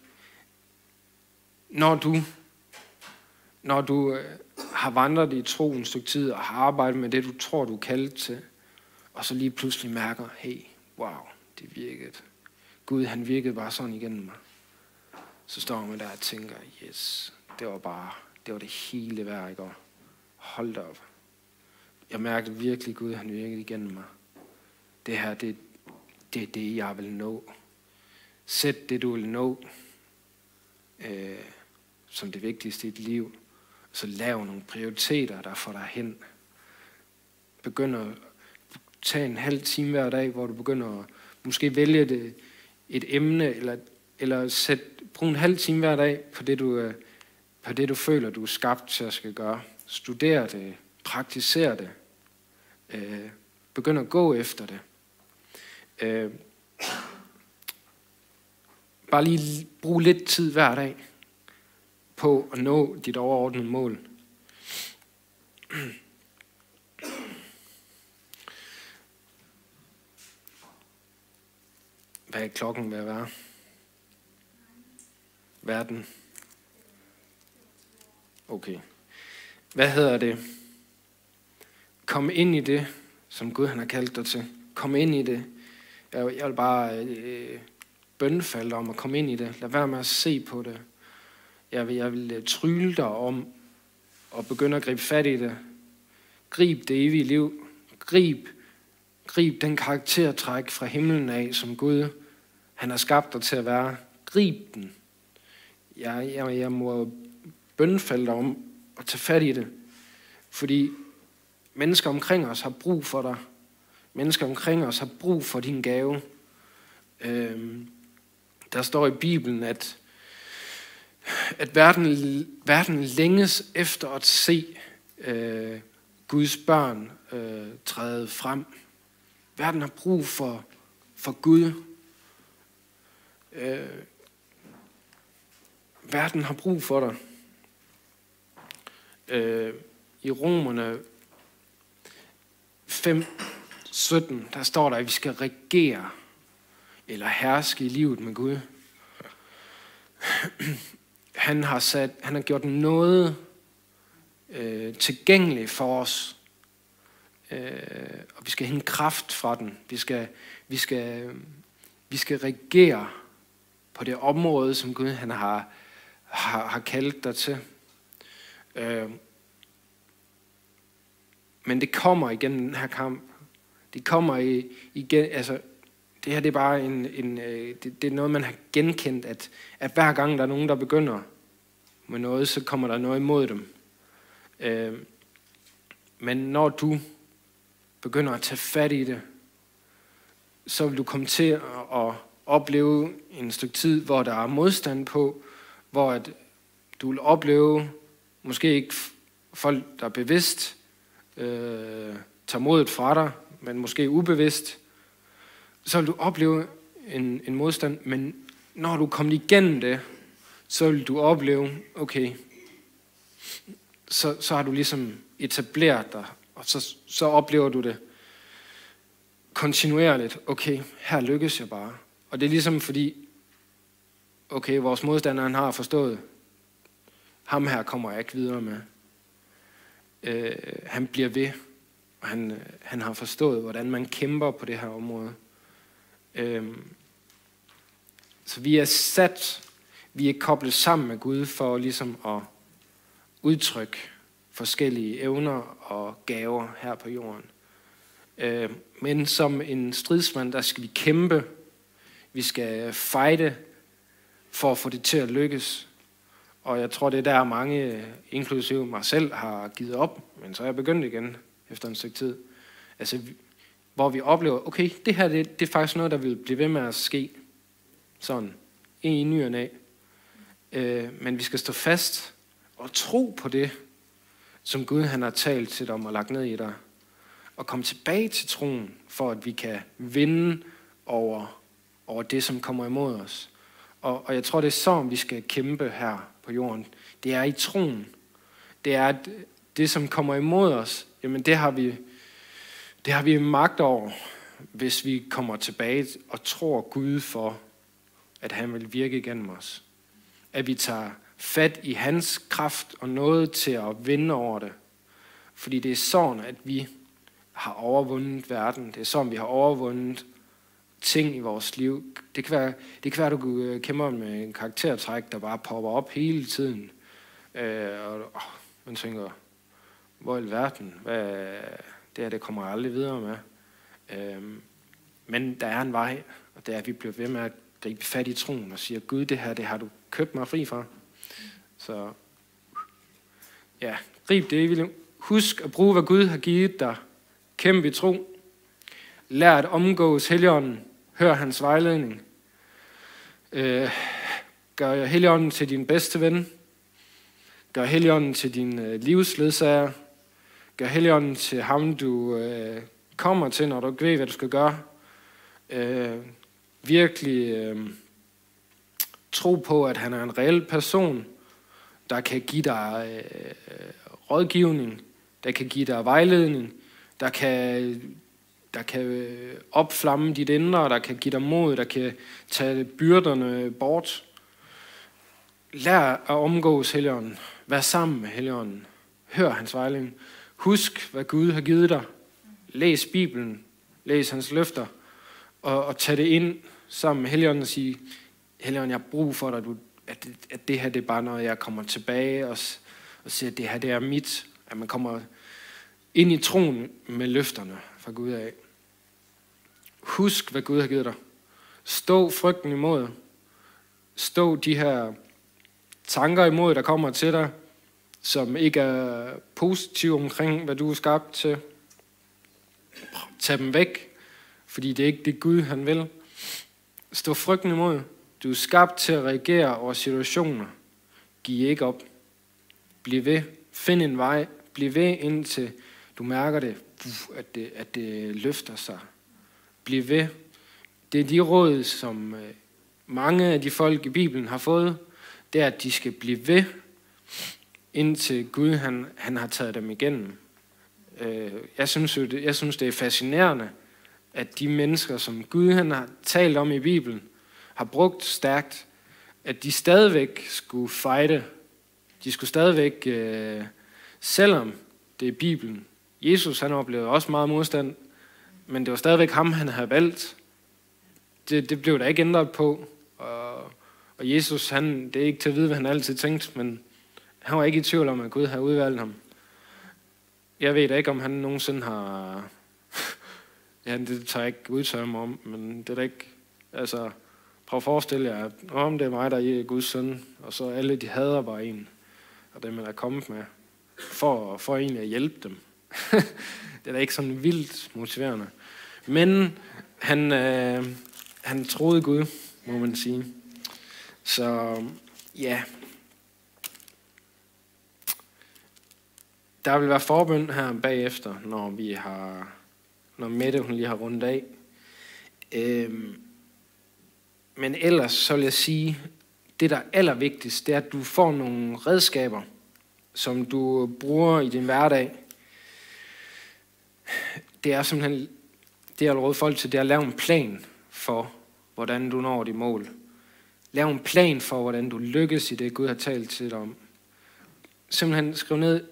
Når du har vandret i tro en stykke tid, og har arbejdet med det, du tror, du er kaldet til, og så lige pludselig mærker, hey, wow, det virkede. Gud, han virkede bare sådan igennem mig. Så står man der og tænker, yes, det var det hele værd, ikke? Hold da op. Jeg mærkede virkelig, Gud, han virkede igennem mig. Det her, det er det, jeg vil nå. Sæt det, du vil nå, som det vigtigste i dit liv. Så lav nogle prioriteter, der får dig hen. Begynd at tage en halv time hver dag, hvor du begynder at måske vælge et emne, eller brug en halv time hver dag på det, du føler, du er skabt til at skal gøre. Studer det, praktiser det, begynd at gå efter det. Bare lige brug lidt tid hver dag på at nå dit overordnede mål. Hvad er klokken ved at være? Verden. Okay. Hvad hedder det? Kom ind i det, som Gud han har kaldt dig til. Kom ind i det. Jeg vil bare bønfalde om at komme ind i det. Lad være med at se på det. Jeg vil trylle dig om at begynde at gribe fat i det. Grib det evige liv. Grib den karaktertræk fra himlen af, som Gud han har skabt dig til at være. Grib den. Jeg må bønfalde dig om at tage fat i det. Fordi mennesker omkring os har brug for dig. Mennesker omkring os har brug for din gave. Der står i Bibelen, at verden længes efter at se Guds børn træde frem. Verden har brug for Gud. Verden har brug for dig. I Romerne 5:17, der står der, at vi skal regere eller herske i livet med Gud. Han har gjort noget tilgængeligt for os, og vi skal hente kraft fra den. Vi skal regere på det område, som Gud han har kaldt dig til. Men det kommer igen den her kamp. Det kommer igen, altså det her det er bare det er noget man har genkendt, at hver gang der er nogen der begynder med noget, så kommer der noget imod dem. Men når du begynder at tage fat i det, så vil du komme til at opleve en stykke tid, hvor der er modstand på, hvor at du vil opleve måske ikke folk der bevidst tager modet fra dig, men måske ubevidst, så vil du opleve en modstand, men når du kommer igennem det, så vil du opleve, okay, så har du ligesom etableret dig, og så oplever du det kontinuerligt, okay, her lykkes jeg bare. Og det er ligesom fordi, okay, vores modstander han har forstået, ham her kommer jeg ikke videre med. Han bliver ved, og han har forstået, hvordan man kæmper på det her område. Så vi er koblet sammen med Gud for ligesom at udtrykke forskellige evner og gaver her på jorden. Men som en stridsmand, der skal vi kæmpe. Vi skal fighte for at få det til at lykkes. Og jeg tror, det er der mange, inklusive mig selv, har givet op. Men så er jeg begyndt igen efter en stykke tid. Altså, hvor vi oplever, okay, det her det er faktisk noget, der vil blive ved med at ske. Sådan, i ny og næ. Men vi skal stå fast og tro på det, som Gud han har talt til dig og lagt ned i dig. Og komme tilbage til troen, for at vi kan vinde over det, som kommer imod os. Og jeg tror, det er sådan, vi skal kæmpe her på jorden. Det er i troen. Det er det, som kommer imod os. Jamen, det har vi magt over, hvis vi kommer tilbage og tror Gud for, at han vil virke igennem os. At vi tager fat i hans kraft og noget til at vinde over det. Fordi det er sådan, at vi har overvundet verden. Det er sådan, vi har overvundet ting i vores liv. Det kan være, at du kæmper med en karaktertræk, der bare popper op hele tiden. Og man tænker, hvor i verden? Det kommer jeg aldrig videre med. Men der er en vej, og det er, at vi bliver ved med at gribe fat i troen og siger, Gud, det her, det har du købt mig fri fra. Så ja, grib det evige liv. Husk at bruge, hvad Gud har givet dig. Kæmp i tro. Lær at omgås Helligånden. Hør hans vejledning. Gør Helligånden til din bedste ven. Gør Helligånden til din livsledsager. Gør Helligånden til ham, du kommer til, når du ikke ved, hvad du skal gøre. Virkelig tro på, at han er en reel person, der kan give dig rådgivning, der kan give dig vejledning, der kan opflamme dit indre, der kan give dig mod, der kan tage byrderne bort. Lær at omgås Helligånden. Vær sammen med Helligånden. Hør hans vejledning. Husk, hvad Gud har givet dig. Læs Bibelen. Læs hans løfter. Og tag det ind sammen med Helligånden og sige, Helligånden, jeg har brug for dig, at det her det er bare noget, jeg kommer tilbage og siger, at det her det er mit. At man kommer ind i troen med løfterne fra Gud af. Husk, hvad Gud har givet dig. Stå frygten imod. Stå de her tanker imod, der kommer til dig, som ikke er positive omkring, hvad du er skabt til. Tag dem væk, fordi det er ikke det Gud, han vil. Stå frygten imod. Du er skabt til at reagere over situationer. Giv ikke op. Bliv ved. Find en vej. Bliv ved, indtil du mærker det, at det løfter sig. Bliv ved. Det er de råd, som mange af de folk i Bibelen har fået. Det er, at de skal blive ved, indtil Gud han har taget dem igennem. Jeg synes, det er fascinerende, at de mennesker, som Gud han har talt om i Bibelen, har brugt stærkt, at de stadigvæk skulle fighte. De skulle stadigvæk, selvom det er Bibelen. Jesus han oplevede også meget modstand, men det var stadigvæk ham, han havde valgt. Det blev der ikke ændret på. Og Jesus, det er ikke til at vide, hvad han altid tænkte, men han var ikke i tvivl om, at Gud havde udvalgt ham. Jeg ved da ikke, om han nogensinde har... ja, det tager jeg ikke udtale mig om, men det er da ikke... Altså, prøv at forestille jer, at om det er mig, der er Guds søn, og så alle de hader bare en, og dem, man er kommet med, for egentlig at hjælpe dem. Det er da ikke sådan vildt motiverende. Men han troede Gud, må man sige. Så ja, der vil være forbøn her bagefter, når Mette hun lige har rundet af. Men ellers så vil jeg sige, det der er allervigtigst, det er, at du får nogle redskaber, som du bruger i din hverdag. Det er simpelthen, det jeg vil råde folk til, det er at lave en plan for, hvordan du når dit mål. Lav en plan for, hvordan du lykkes i det, Gud har talt til dig om. Simpelthen skriv ned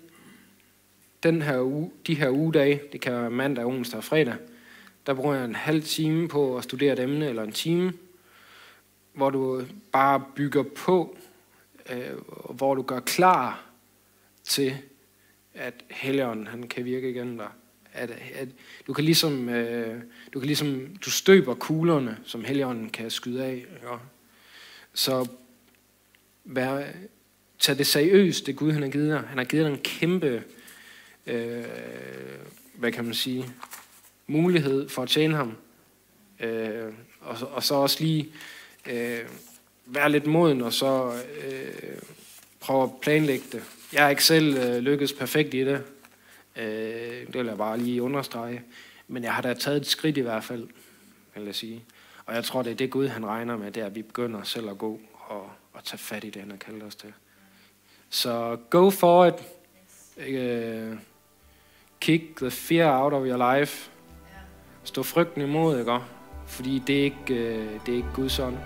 de her ugedage, det kan være mandag, onsdag og fredag, der bruger jeg en halv time på at studere et emne, eller en time, hvor du bare bygger på, hvor du gør klar til, at Helligånden han kan virke igennem dig. At du kan ligesom, du støber kuglerne, som Helligånden kan skyde af. Ja. Så tag det seriøst, det Gud han har givet dig. Han har givet dig en kæmpe, hvad kan man sige, mulighed for at tjene ham. Og så også lige være lidt moden, og så prøve at planlægge det. Jeg har ikke selv lykkes perfekt i det. Det vil jeg bare lige understrege. Men jeg har da taget et skridt i hvert fald, vil jeg sige. Og jeg tror, det er det Gud, han regner med, det er, at vi begynder selv at gå og tage fat i det, han har kaldt os til. Så go for it. Kick the fear out of your life. Stå frygten imod, ikke? Fordi det er ikke Guds ånd.